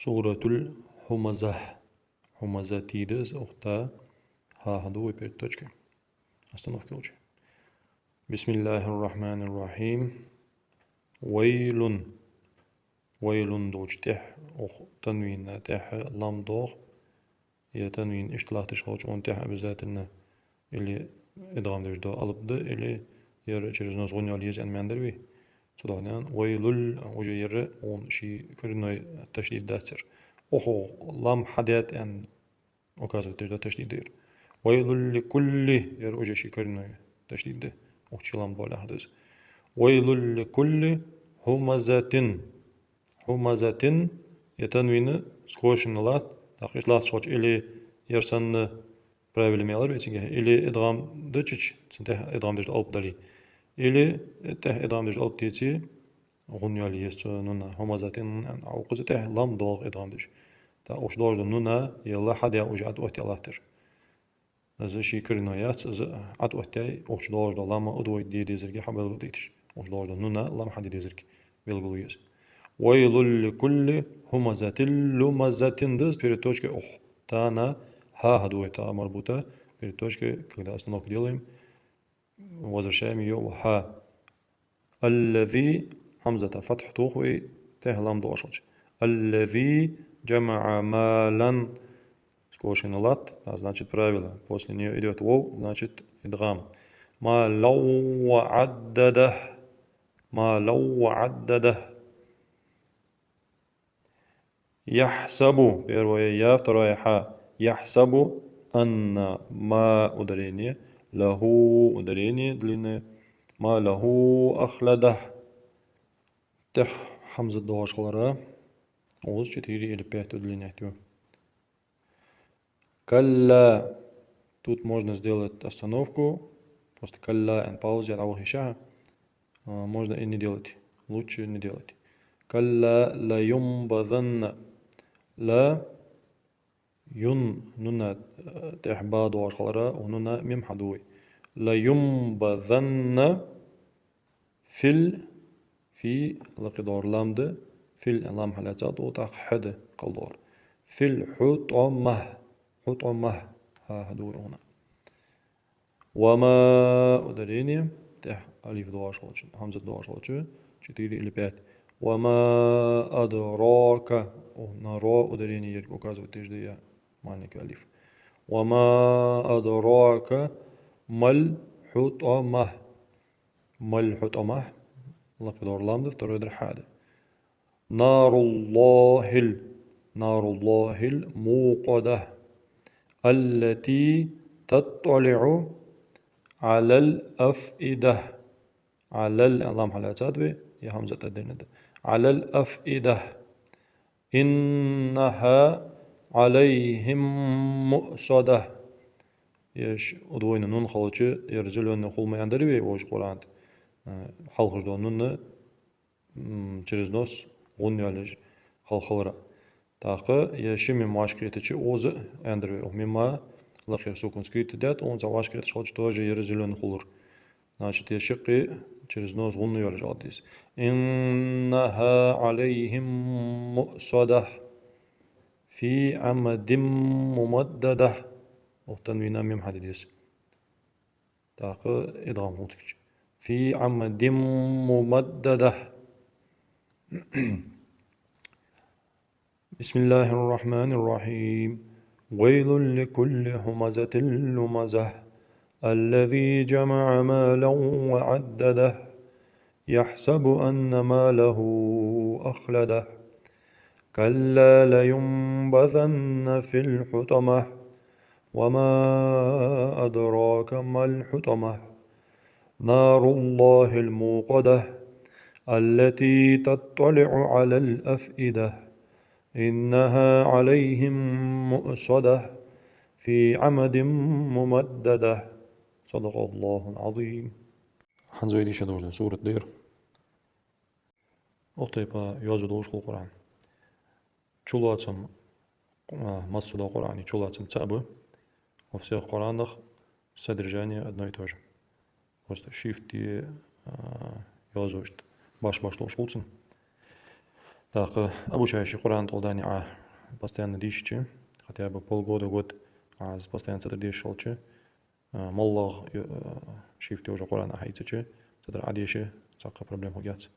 سورة الهمزة. همزة تيدز أختا ها هدو بيرتوجك أستنوك كوجي. بسم الله الرحمن الرحيم. ويل ويل دوج تح أخ تنوين تح لام دوغ يا تنوين اشتلاح تشخوش اون تح بذاتنا اللي ادغام دوج دو ألب ده اللي يرجع نوز غنيا ليز أن ماندروي صدقنا ويل وجه ير اون شي كرنوي تشديد داتر أخو لام حدات أن وكذا تجد تشديد دير ويل لكل ير وجه شي كرنوي تشديد ده أخشي لام بول أحدث ويل لكل همزة همزة يتنوين سكوشن لات تاقيش لات سكوش إلي يرسن правильно мелар бетинге или эдгам дычич центех эдгам дэж алп дали или тех эдгам дэж алп тити غنيال есть نونا همزاتين أو قزته لام ضاغ إدغام دش تا أوش دور نونا يلا حد يوجد عد وقت يلاتر از شي كرنايات از عد وقت أوش دور لام أدوي دي زرقي حبل ديتش أوش دور نونا لام حد دي زرقي بيلغلويس ويل لكل همزة لمزة دز переточка أخ تانا ها هدوي تا مربوطة переточка когда остановку делаем возвращаем ее в ха الذي همزة فتح توخوي تهلام دوشوش الذي جمع مالا скошен лат, значит правило. После нее идет воу, значит идгам. ما لو عدده ما لو عدده يحسب первое я, второе ха. يحسب أن ما ударение له ударение длинное ما له أخلده تح حمزة دواشقلرا اوز 4 или 5 удлинять. Калла. Тут можно сделать остановку. После калла и паузы от хиша. Можно и не делать. Лучше не делать. Калла ла юмбазанна. لا ين نونا تحباد واشخلرا ونونا ميم حدوي لا ينبذن في لقدار لامد في اللام حلاتات وتاخ حد قدار في الحطمة حطمة ها هدوي هنا وما أدريني تح ألف دواشخلش همزة دواشخلش 4 или 5 وما أدراك نرى أدريني يركوكازو تجدية معنك ألف وما أدراك ما الحطمة ما الحطمة لقدار لامد افترض الحادة نار الله الموقدة التي تطلع على الأفئدة على اللام حلاتات يا همزة الدين على الأفئدة إنها عليهم مؤصدة يش أدوين نون خالج يرزلون نخول ما يندري ويش قرآن خالق جدون نون через нос غنيالج خالخلرا تاقة يشمي ماشكريتش أوز يندري ومما لقي سكون سكريت دات أون زواشكريتش خالج توجه يرزلون نخولر значит يشقي через нос غنيالج عديس إنها عليهم مؤصدة في عمد ممددة وتنوين ميم حديث تاقة إدغام هوتك في عمد ممددة بسم الله الرحمن الرحيم ويل لكل همزة لمزة الذي جمع مالا وعدده يحسب أن ماله أخلده كلا لينبذن في الحطمة وما أدراك ما الحطمة نار الله الموقدة التي تطلع على الأفئدة إنها عليهم مؤصدة في عمد ممددة صدق الله العظيم. حنزويدي شدوجن سورة دير أطيبا يوزدوش القرآن чулатсам массуда Коране чулатсам цабы во всех Коранах содержание одно и то же. Просто shift и yazıyor баш-башлы ушулсын. Так, обучающий Кур'ан толдания постоянно дишчи, хотя бы полгода, год, постоянно цедр дишшалчы. Моллах шифте уже Кур'ан ахайцычы, цедр адеши, цакка проблем хугяц.